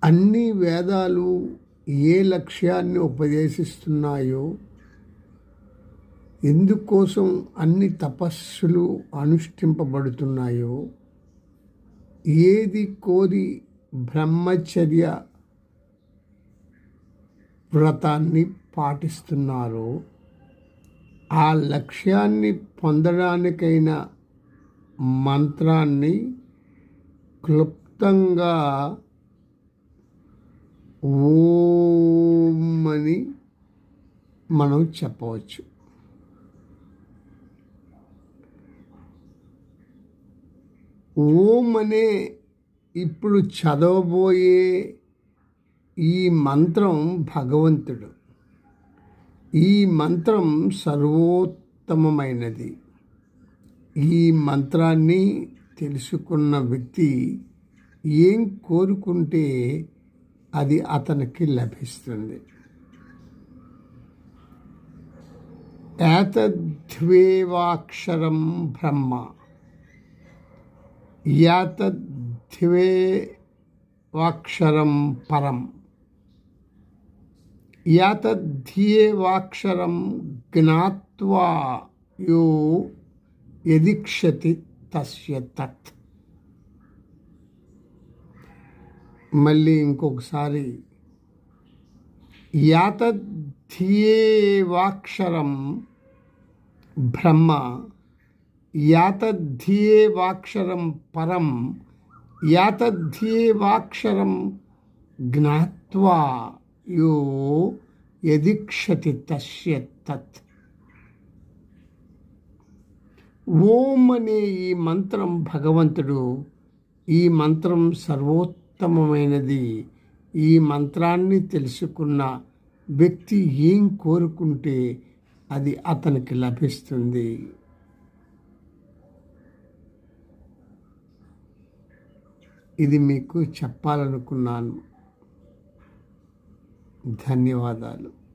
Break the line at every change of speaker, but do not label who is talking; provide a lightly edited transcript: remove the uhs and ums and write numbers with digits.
అన్ని వేదాలు ఏ లక్ష్యాన్ని ఉపదేశిస్తున్నాయో, ఎందుకోసం అన్ని తపస్సులు అనుష్ఠింపబడుతున్నాయో, ఏది కోరి బ్రహ్మచర్య వ్రతాన్ని పాటిస్తున్నారో, ఆ లక్ష్యాన్ని పొందడానికైన మంత్రాన్ని క్లుప్తంగా ఓం అని మనం చెప్పవచ్చు. ఓం అనే ఇప్పుడు చదవబోయే ఈ మంత్రం భగవంతుడు. ఈ మంత్రం సర్వోత్తమమైనది. ఈ మంత్రాన్ని తెలుసుకున్న వ్యక్తి ఏం కోరుకుంటే అది అతనికి లభిస్తుంది. ఏతద్వేవాక్షరం బ్రహ్మ, యాతద్వేవాక్షరం పరం, యాతద్ధ్యేవాక్షరం జ్ఞాత్వా యో యదిక్షతి తస్య తత్. మళ్ళీ ఇంకొకసారి, యాతద్ధ్యేవాక్షరం బ్రహ్మ, యాతద్ధ్యేవాక్షరం పరం, యాతద్ధ్యేవాక్షరం జ్ఞాత్వా యో యదిక్షతి తస్య తత్. ఓం అనే ఈ మంత్రం భగవంతుడు. ఈ మంత్రం సర్వోత్తమమైనది. ఈ మంత్రాన్ని తెలుసుకున్న వ్యక్తి ఏం కోరుకుంటే అది అతనికి లభిస్తుంది. ఇది మీకు చెప్పాలనుకున్నాను. ధన్యవాదాలు.